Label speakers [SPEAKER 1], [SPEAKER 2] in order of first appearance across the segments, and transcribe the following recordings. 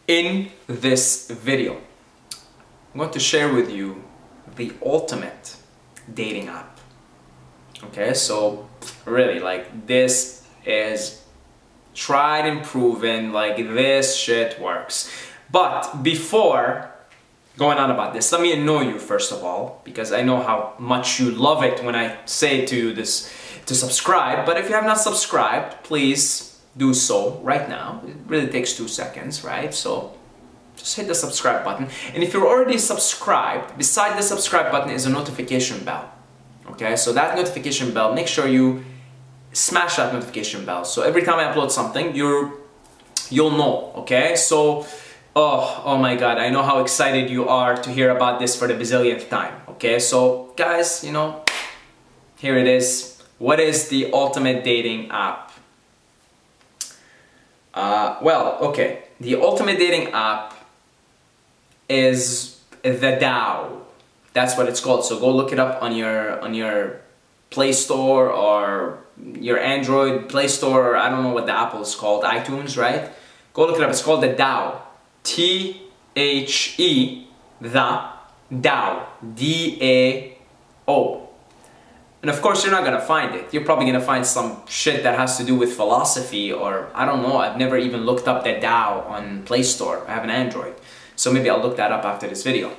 [SPEAKER 1] In this video, I'm going to share with you the ultimate dating app. Okay, so really, like, this is tried and proven, like, this shit works. But before going on about this, let me annoy you first of all, because I know how much you love it when I say to you this, to subscribe. But if you have not subscribed, please do so right now. It really takes 2 seconds, right? So just hit the subscribe button. And if you're already subscribed, beside the subscribe button is a notification bell. Okay, so that notification bell, make sure you smash that notification bell. So every time I upload something, you'll know, okay? So, oh my God, I know how excited you are to hear about this for the bazillionth time, okay? So guys, you know, here it is. What is the ultimate dating app? Well, okay, the ultimate dating app is the Dao. That's what it's called. So go look it up on your Play Store or your Android Play Store, or I don't know what the Apple is called, iTunes, right? Go look it up. It's called the Dao. T-H-E, the Dao. D-A-O. And of course, you're not gonna find it. You're probably gonna find some shit that has to do with philosophy, or I don't know. I've never even looked up the Dao on Play Store. I have an Android, so maybe I'll look that up after this video.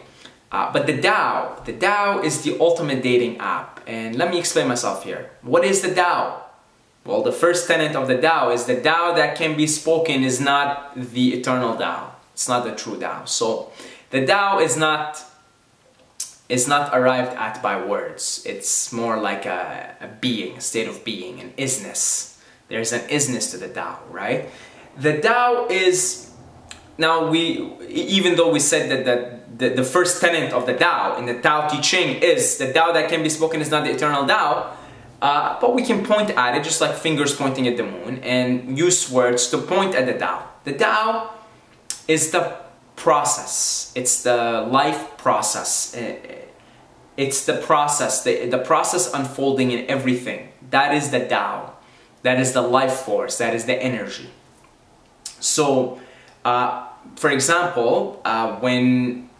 [SPEAKER 1] But the Dao is the ultimate dating app. And let me explain myself here. What is the Dao? Well, the first tenet of the Dao is the Dao that can be spoken is not the eternal Dao. It's not the true Dao. So the Dao is not arrived at by words. It's more like a being, a state of being, an isness. There's an isness to the Dao, right? The Dao is, now even though we said that the first tenet of the Dao in the Tao Te Ching is the Dao that can be spoken is not the eternal Dao, but we can point at it just like fingers pointing at the moon and use words to point at the Dao. The Dao is the process. It's the life process. It's the process, the process unfolding in everything. That is the Tao. That is the life force. That is the energy. So, for example, when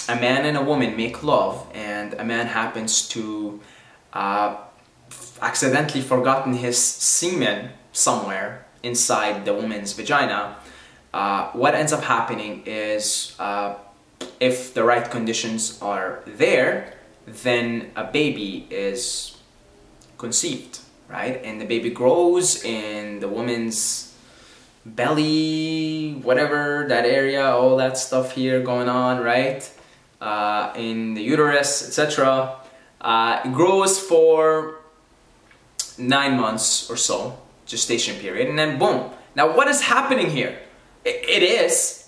[SPEAKER 1] a man and a woman make love and a man happens to accidentally forgotten his semen somewhere inside the woman's vagina, what ends up happening is if the right conditions are there, then a baby is conceived, right? And the baby grows in the woman's belly, whatever, that area, all that stuff here going on, right? In the uterus, etc. It grows for 9 months or so, gestation period, and then boom. Now what is happening here?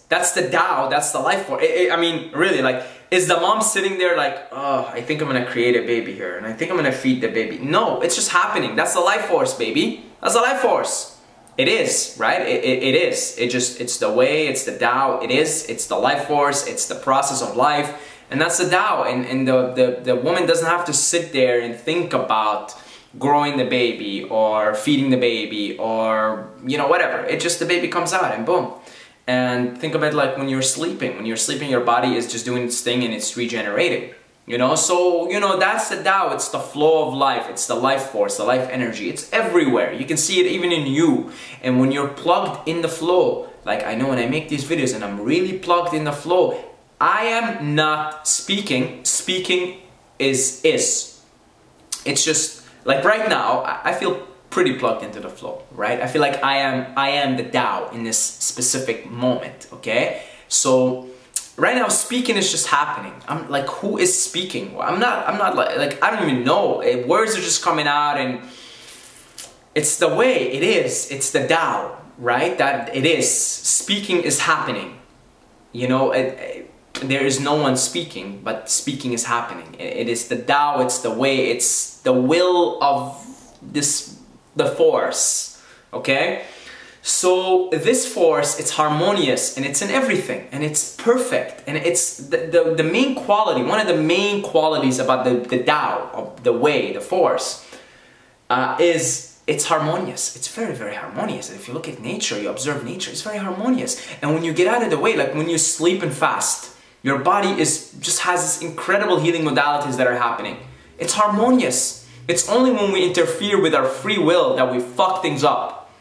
[SPEAKER 1] That's the Tao, that's the life force. I mean, really, like, is the mom sitting there like, oh, I think I'm gonna create a baby here, and I think I'm gonna feed the baby? No, it's just happening. That's the life force, baby. That's the life force. It is, right? It is. It's the way, it's the Tao, it's the life force, it's the process of life, and that's the Tao. And the woman doesn't have to sit there and think about growing the baby or feeding the baby or, you know, whatever. It just, the baby comes out and boom. And think of it like when you're sleeping. When you're sleeping, your body is just doing its thing and it's regenerating. You know, so, you know, that's the Tao. It's the flow of life. It's the life force, the life energy. It's everywhere. You can see it even in you. And when you're plugged in the flow, like I know when I make these videos and I'm really plugged in the flow, I am not speaking. Speaking is. It's just, like right now, I feel pretty plugged into the flow, right? I feel like I am the Tao in this specific moment, okay? So right now speaking is just happening. I'm like, who is speaking? I'm not like I don't even know. Words are just coming out, and it's the way it is. It's the Tao, right? That it is. Speaking is happening. You know, there is no one speaking, but speaking is happening. It is the Tao, it's the way, it's the will of the force, okay? So this force, it's harmonious and it's in everything and it's perfect, and it's the main quality, one of the main qualities about the Tao, of the way, the force, is it's harmonious. It's very, very harmonious. And if you look at nature, you observe nature, it's very harmonious. And when you get out of the way, like when you sleep and fast, your body just has this incredible healing modalities that are happening. It's harmonious. It's only when we interfere with our free will that we fuck things up.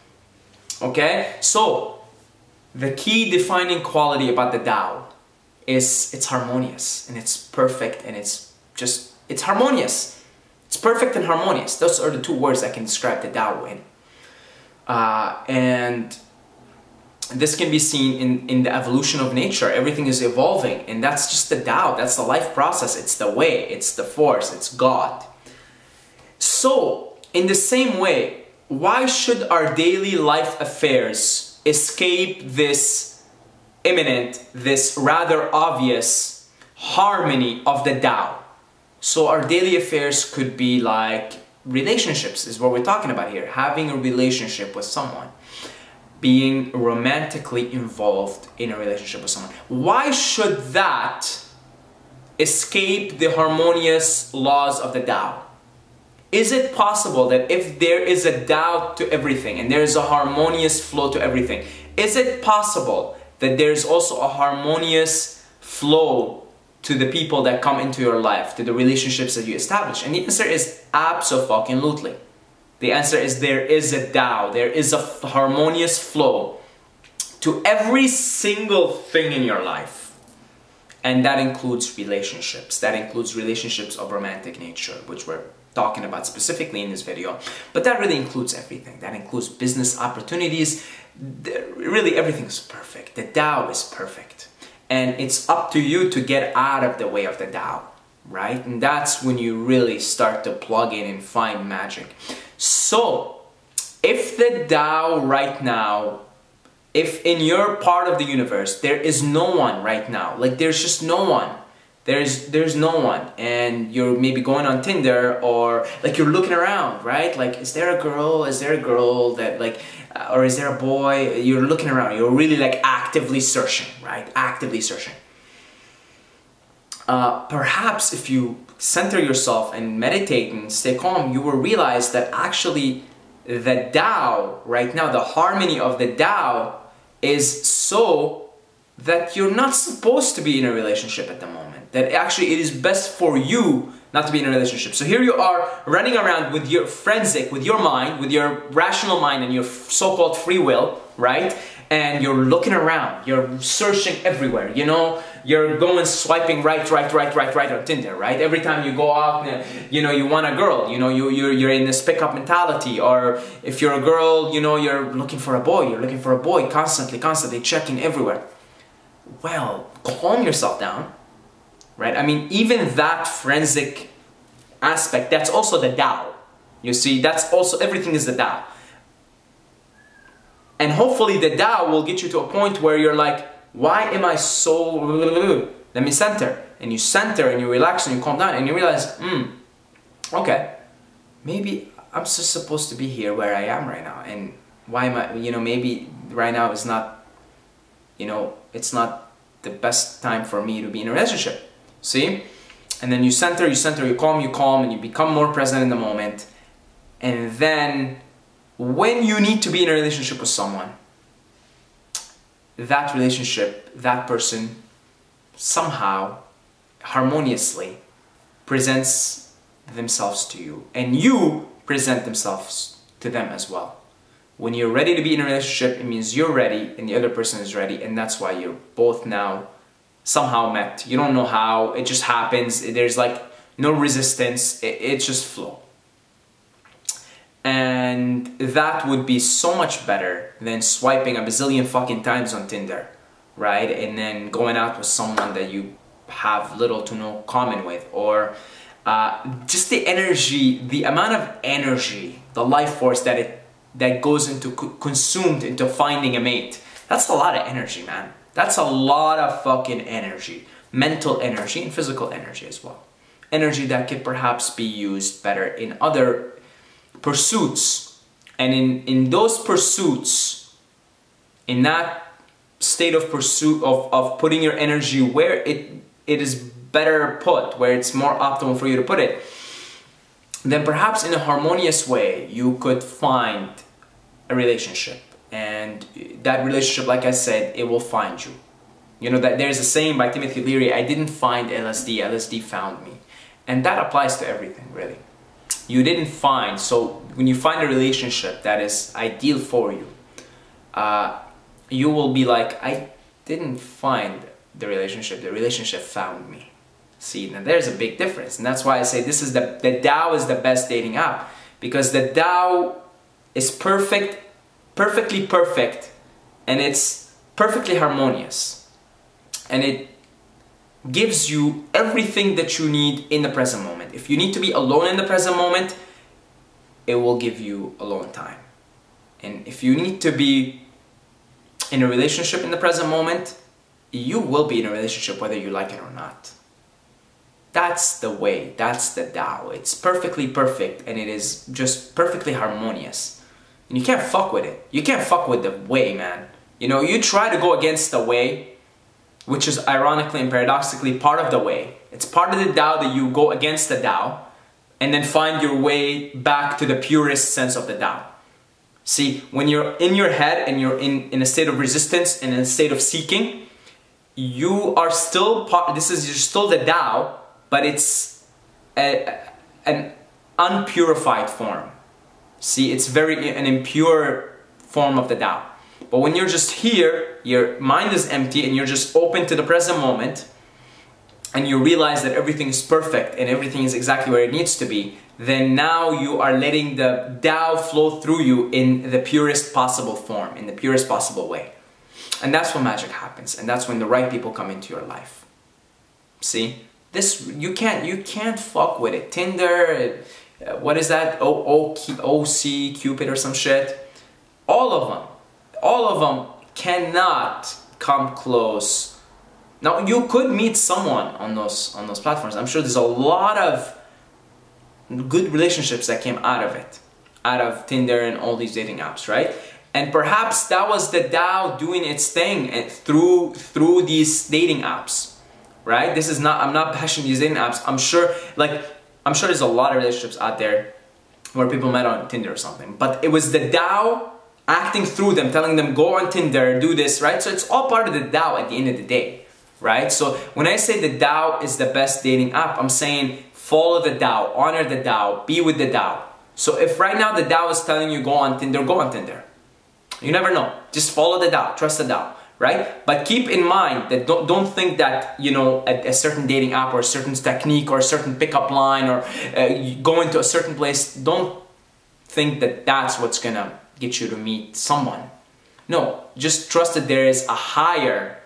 [SPEAKER 1] Okay? So, the key defining quality about the Tao is it's harmonious and it's perfect and it's harmonious. It's perfect and harmonious. Those are the two words I can describe the Tao in. And this can be seen in the evolution of nature. Everything is evolving, and that's just the Tao. That's the life process. It's the way. It's the force. It's God. So, in the same way, why should our daily life affairs escape this imminent, this rather obvious harmony of the Tao? So our daily affairs could be like relationships, is what we're talking about here. Having a relationship with someone. Being romantically involved in a relationship with someone. Why should that escape the harmonious laws of the Tao? Is it possible that if there is a Tao to everything and there is a harmonious flow to everything, is it possible that there's also a harmonious flow to the people that come into your life, to the relationships that you establish? And the answer is abso-fucking-lutely. The answer is there is a Tao, there is a harmonious flow to every single thing in your life. And that includes relationships. That includes relationships of romantic nature, which we're talking about specifically in this video. But that really includes everything. That includes business opportunities. Really, everything is perfect. The Tao is perfect. And it's up to you to get out of the way of the Tao, right? And that's when you really start to plug in and find magic. So, if the Tao right now, if in your part of the universe, there is no one right now, like there's just no one, there's no one, and you're maybe going on Tinder, or like you're looking around, right? Like, is there a girl that like, or is there a boy? You're looking around, you're really like actively searching, right? Actively searching. Perhaps if you center yourself and meditate and stay calm, you will realize that actually the Tao right now, the harmony of the Tao is so that you're not supposed to be in a relationship at the moment. That actually it is best for you not to be in a relationship. So here you are running around with your forensic, with your mind, with your rational mind and your so-called free will, right? And you're looking around, you're searching everywhere, you know? You're going swiping right on Tinder, right? Every time you go out, you know, you want a girl, you know, you're in this pickup mentality. Or if you're a girl, you know, you're looking for a boy, constantly checking everywhere. Well, calm yourself down, right? I mean, even that forensic aspect, that's also the Tao. You see, that's also, everything is the Tao. And hopefully the Tao will get you to a point where you're like, why am I so... Let me center. And you center and you relax and you calm down and you realize, okay, maybe I'm just supposed to be here where I am right now. And why am I, you know, maybe right now is not, you know, it's not the best time for me to be in a relationship. See? And then you center, you calm, and you become more present in the moment. And then when you need to be in a relationship with someone, that relationship, that person somehow harmoniously presents themselves to you, and you present themselves to them as well. When you're ready to be in a relationship, it means you're ready and the other person is ready, and that's why you're both now somehow met. You don't know how, it just happens. There's like no resistance, it's just flow. And that would be so much better than swiping a bazillion fucking times on Tinder, right? And then going out with someone that you have little to no common with, or just the energy, the amount of energy, the life force that goes into, consumed into finding a mate. That's a lot of energy, man. That's a lot of fucking energy. Mental energy and physical energy as well. Energy that could perhaps be used better in other pursuits. And in those pursuits, in that state of pursuit of putting your energy where it is better put, where it's more optimal for you to put it, then perhaps in a harmonious way you could find a relationship, and that relationship, like I said, it will find you. You know that there's a saying by Timothy Leary, I didn't find LSD, LSD found me. And that applies to everything, really. You didn't find, so when you find a relationship that is ideal for you, you will be like, I didn't find the relationship found me. See, now there's a big difference, and that's why I say this is the Dao is the best dating app, because the Dao is perfectly perfect, and it's perfectly harmonious, and it gives you everything that you need in the present moment. If you need to be alone in the present moment, it will give you alone time. And if you need to be in a relationship in the present moment, you will be in a relationship whether you like it or not. That's the way, that's the Tao. It's perfectly perfect, and it is just perfectly harmonious. And you can't fuck with it. You can't fuck with the way, man. You know, you try to go against the way, which is ironically and paradoxically part of the way. It's part of the Tao that you go against the Tao and then find your way back to the purest sense of the Tao. See, when you're in your head and you're in a state of resistance and in a state of seeking, you are still you're still the Tao, but it's an unpurified form. See, it's an impure form of the Tao. But when you're just here, your mind is empty and you're just open to the present moment, and you realize that everything is perfect and everything is exactly where it needs to be, then now you are letting the Tao flow through you in the purest possible form, in the purest possible way. And that's when magic happens, and that's when the right people come into your life. See? This, you can't fuck with it. Tinder, what is that? OC Cupid or some shit. All of them cannot come close. Now, you could meet someone on those platforms. I'm sure there's a lot of good relationships that came out of it, out of Tinder and all these dating apps, right? And perhaps that was the Tao doing its thing through these dating apps, right? This is not, I'm not bashing these dating apps. I'm sure there's a lot of relationships out there where people met on Tinder or something, but it was the Tao acting through them, telling them, go on Tinder, do this, right? So it's all part of the Tao at the end of the day, right? So when I say the Tao is the best dating app, I'm saying follow the Tao, honor the Tao, be with the Tao. So if right now the Tao is telling you go on Tinder, go on Tinder. You never know. Just follow the Tao, trust the Tao, right? But keep in mind that don't think that, you know, a certain dating app or a certain technique or a certain pickup line or going to a certain place, don't think that that's what's gonna get you to meet someone. No, just trust that there is a higher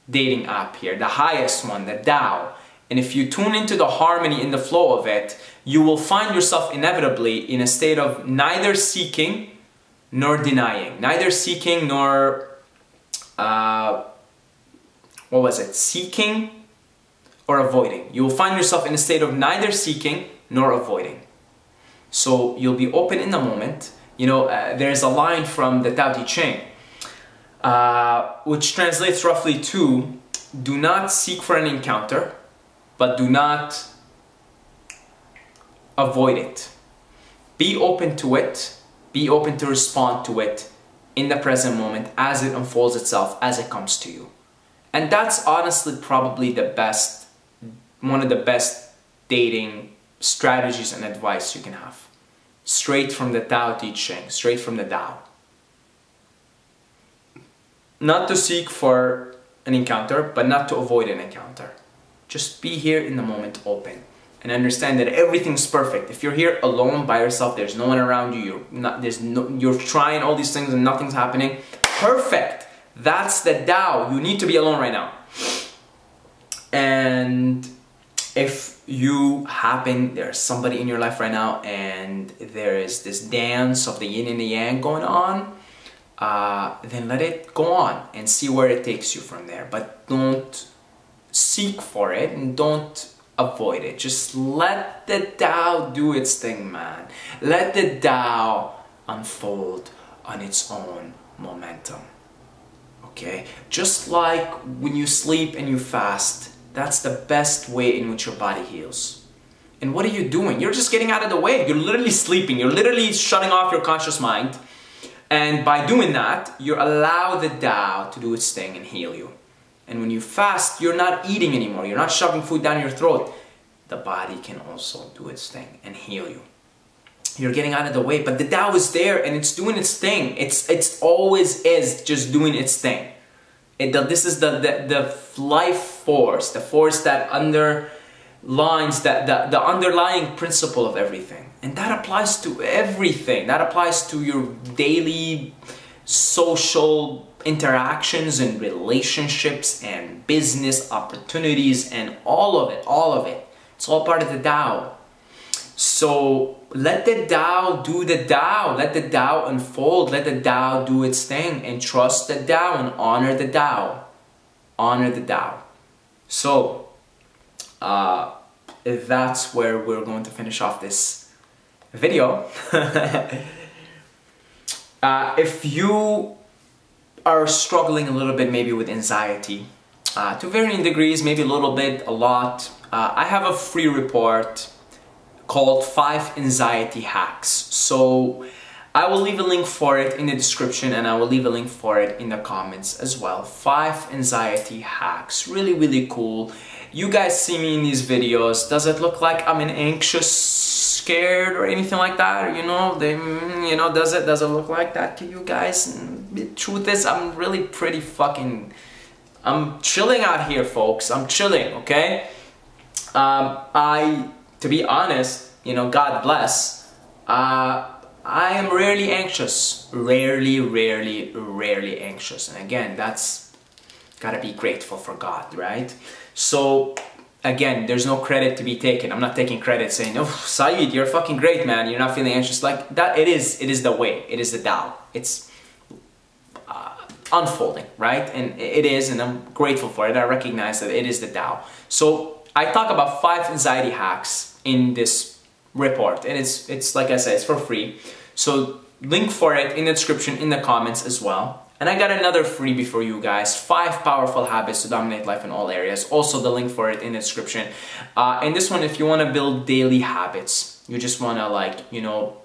[SPEAKER 1] dating app here, the highest one, the Tao. And if you tune into the harmony in the flow of it, you will find yourself inevitably in a state of neither seeking nor denying, neither seeking nor seeking or avoiding. You will find yourself in a state of neither seeking nor avoiding. So you'll be open in the moment. You know, there's a line from the Tao Te Ching, which translates roughly to, do not seek for an encounter, but do not avoid it. Be open to it, be open to respond to it in the present moment as it unfolds itself, as it comes to you. And that's honestly probably one of the best dating strategies and advice you can have. Straight from the Tao Te Ching, straight from the Tao. Not to seek for an encounter, but not to avoid an encounter. Just be here in the moment, open, and understand that everything's perfect. If you're here alone by yourself, there's no one around you, you're trying all these things and nothing's happening. Perfect! That's the Tao. You need to be alone right now. And if there's somebody in your life right now and there is this dance of the yin and the yang going on, then let it go on and see where it takes you from there. But don't seek for it and don't avoid it. Just let the Tao do its thing, man. Let the Tao unfold on its own momentum. Okay? Just like when you sleep and you fast, that's the best way in which your body heals. And what are you doing? You're just getting out of the way. You're literally sleeping. You're literally shutting off your conscious mind. And by doing that, you allow the Tao to do its thing and heal you. And when you fast, you're not eating anymore. You're not shoving food down your throat. The body can also do its thing and heal you. You're getting out of the way, but the Tao is there and it's doing its thing. It's always is just doing its thing. This is the life force, the force that underlines the underlying principle of everything. And that applies to everything. That applies to your daily social interactions and relationships and business opportunities and all of it. It's all part of the Tao. So let the Tao do the Tao. Let the Tao unfold. Let the Tao do its thing. And trust the Tao and honor the Tao. Honor the Tao. So, that's where we're going to finish off this video. If you are struggling a little bit maybe with anxiety, to varying degrees, maybe a little bit, a lot, I have a free report called 5 Anxiety Hacks. So I will leave a link for it in the description, and I will leave a link for it in the comments as well. 5 Anxiety Hacks, really, really cool. You guys see me in these videos. Does it look like I'm an anxious, scared, or anything like that? You know, does it look like that to you guys? And the truth is, I'm really pretty fucking, I'm chilling out here, folks. I'm chilling, okay? To be honest, you know, God bless, I am rarely anxious. Rarely anxious. And again, that's gotta be grateful for God, right? So, again, there's no credit to be taken. I'm not taking credit saying, oh, Saeed, you're fucking great, man. You're not feeling anxious. Like, that, it is the way. It is the Tao. It's unfolding, right? And it is, and I'm grateful for it. I recognize that it is the Tao. So, I talk about 5 anxiety hacks in this report, and it's like I said, it's for free. So link for it in the description, in the comments as well. And I got another freebie for you guys, 5 powerful habits to dominate life in all areas. Also the link for it in the description. And this one, if you want to build daily habits, you just want to, like, you know,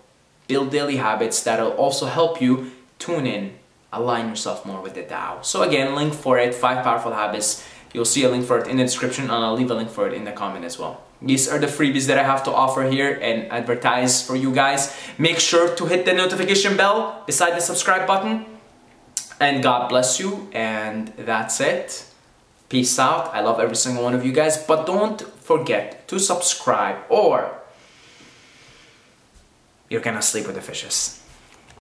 [SPEAKER 1] build daily habits that'll also help you tune in, align yourself more with the Tao. So again, link for it, 5 powerful habits. You'll see a link for it in the description, and I'll leave a link for it in the comment as well. These are the freebies that I have to offer here and advertise for you guys. Make sure to hit the notification bell beside the subscribe button. And God bless you. And that's it. Peace out. I love every single one of you guys. But don't forget to subscribe, or you're gonna sleep with the fishes.